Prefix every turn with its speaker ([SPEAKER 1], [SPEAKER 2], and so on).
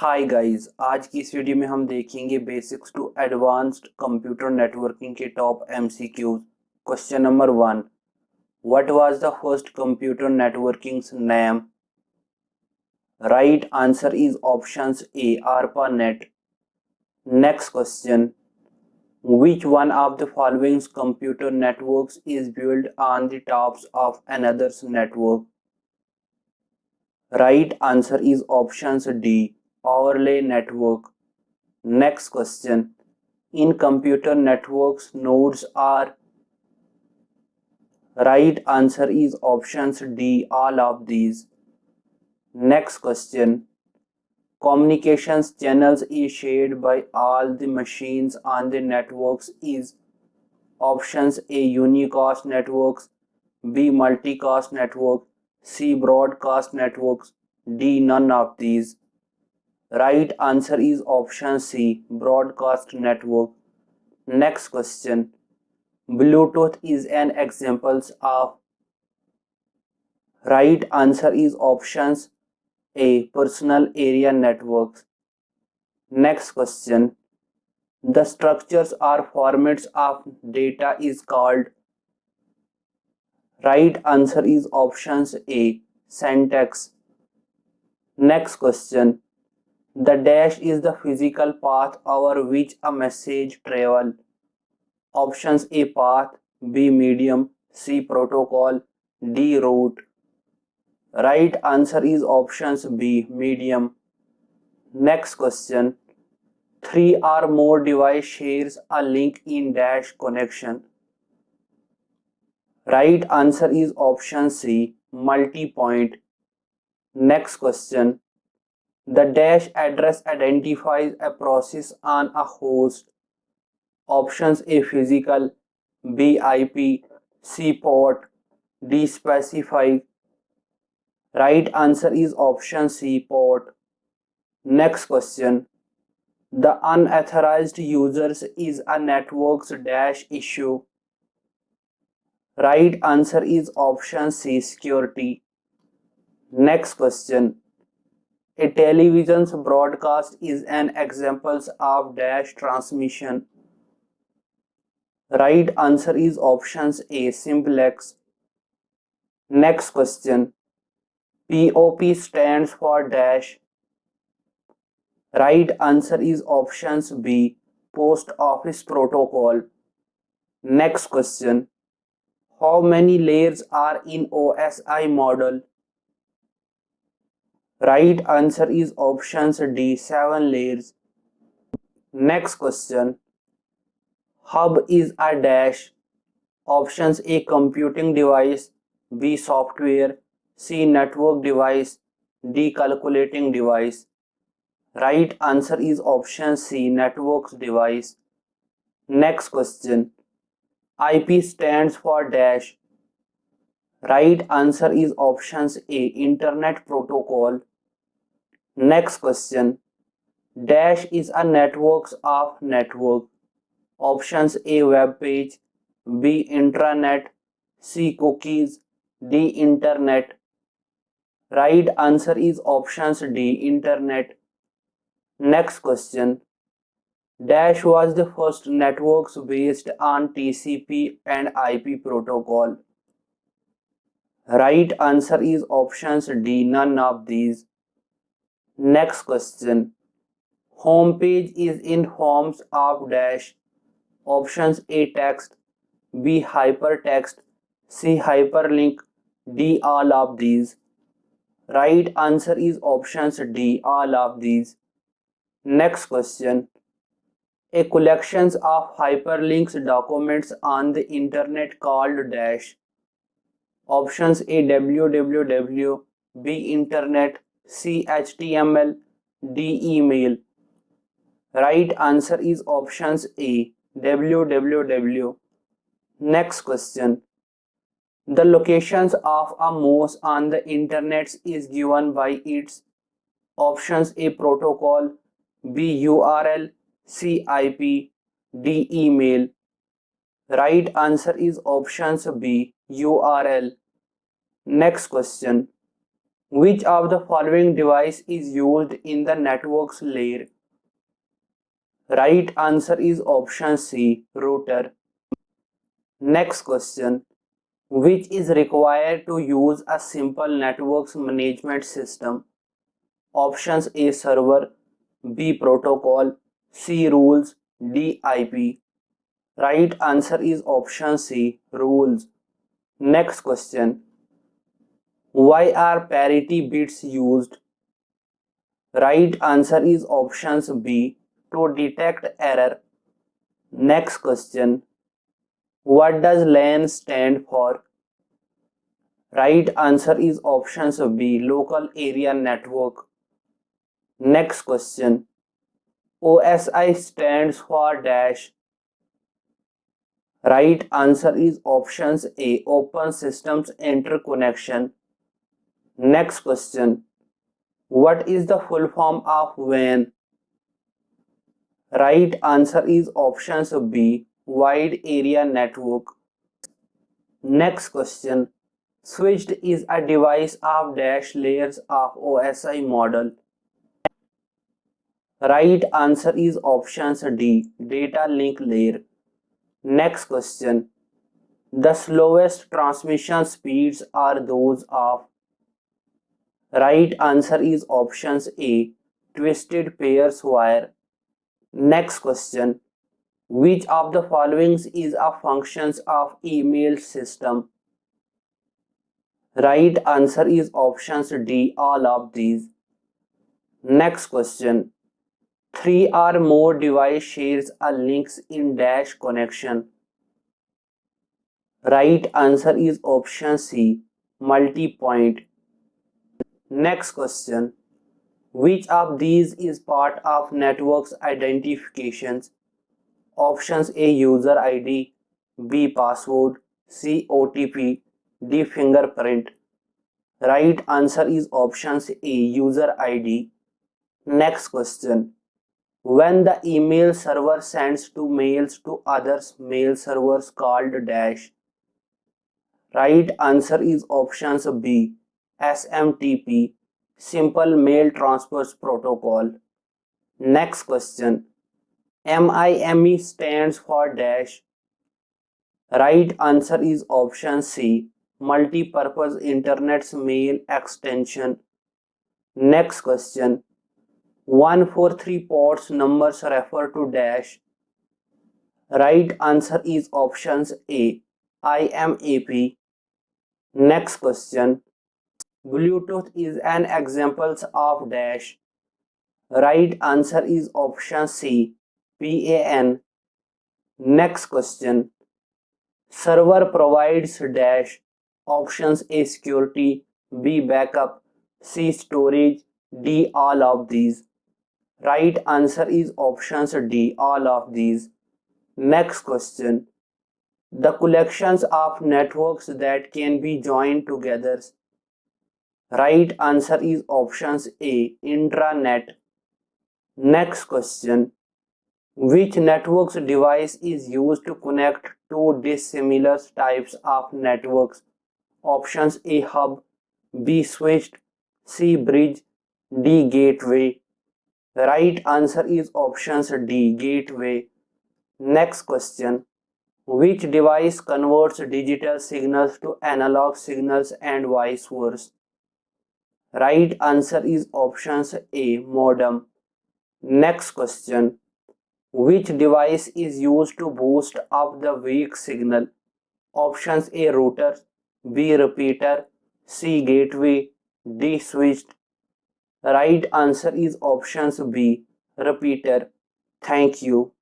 [SPEAKER 1] Hi guys, आज की इस वीडियो में हम देखेंगे basics to advanced computer networking के top MCQs. Question number 1, what was the first computer networkings name? Right answer is options A, ARPANET. Next question, which one of the following computer networks is built on the tops of another's network? Right answer is options D, overlay network. Next question, in computer networks nodes are. Right answer is options D, all of these. Next question, communications channels is shared by all the machines on the networks is. Options A, unicast networks, B, multicast network, C, broadcast networks, D, none of these. Right answer is option C, broadcast network. Next question, Bluetooth is an example of. Right answer is options A, personal area networks. Next question, the structures or formats of data is called. Right answer is options A, syntax. Next question, the dash is the physical path over which a message travels. Options A, path, B, medium, C, protocol, D, route. Right answer is options B, medium. Next question, three or more device shares a link in dash connection. Right answer is option C, multi-point. Next question, the dash address identifies a process on a host. Options A, physical, B, IP, C, port, D, specify. Right answer is option C, port. Next question, the unauthorized users is a network's dash issue. Right answer is option C, security. Next question, a television's broadcast is an example of dash transmission. Right answer is options A, simplex. Next question, POP stands for dash. Right answer is options B, post office protocol. Next question, how many layers are in OSI model? Right answer is options D, 7 layers. Next question, hub is a dash. Options A, computing device, B, software, C, network device, D, calculating device. Right answer is option C, networks device. Next question, IP stands for dash. Right answer is options A, internet protocol. Next question, dash is a networks of network. Options A, web page, B, intranet, C, cookies, D, internet. Right answer is options D, internet. Next question, dash was the first networks based on TCP and IP protocol. Right answer is options D, none of these. Next question, home page is in forms of dash. Options A, text, B, hypertext, C, hyperlink, D, all of these. Right answer is options D, all of these. Next question, a collection of hyperlinks documents on the internet called dash. Options A, www, B, internet, C, HTML, D, email. Right answer is options A, www. Next question, the locations of a mouse on the internet is given by its. Options A, protocol, B, URL, C, IP, D, email. Right answer is options B, URL. Next question, Which of the following device is used in the network's layer? Right answer is option C, router. Next question. Which is required to use a simple networks management system? Options A, server, B, protocol, C, rules, D, IP. Right answer is option C, rules. Next question. Why are parity bits used? Right answer is options B, to detect error. Next question. What does LAN stand for? Right answer is options B, local area network. Next question. OSI stands for dash. Right answer is options A, open systems interconnection. Next question. What is the full form of WAN? Right answer is options B, wide area network. Next question. Switched is a device of dash layers of OSI model. Right answer is options D, data link layer. Next question. The slowest transmission speeds are those of. Right answer is options A, twisted pairs wire. Next question. Which of the following is a functions of email system? Right answer is options D, all of these. Next question. 3 or more device shares a links in dash connection. Right answer is option C, multi-point. Next question. Which of these is part of network's identifications? Options A, user ID, B, password, C, OTP, D, fingerprint. Right answer is options A, user ID. Next question. When the email server sends two mails to others mail servers called dash. Right answer is options B, SMTP, Simple Mail Transfers Protocol. Next question. MIME stands for dash. Right answer is option C, Multi-Purpose Internet's Mail Extension. Next question. 143 ports numbers refer to dash. Right answer is options A, IMAP. Next question. Bluetooth is an example of dash. Right answer is option C, PAN. Next question. Server provides dash. Options A, security, B, backup, C, storage, D, all of these. Right answer is options D, all of these. Next question. The collections of networks that can be joined together. Right answer is options A, intranet. Next question. Which networks device is used to connect two dissimilar types of networks? Options A, hub, B, switched, C, bridge, D, gateway. Right answer is options D, gateway. Next question. Which device converts digital signals to analog signals and vice versa? Right answer is options A, modem. Next question. Which device is used to boost up the weak signal? Options A, router, B, repeater, C, gateway, D, switched. Right answer is options B, repeater. Thank you.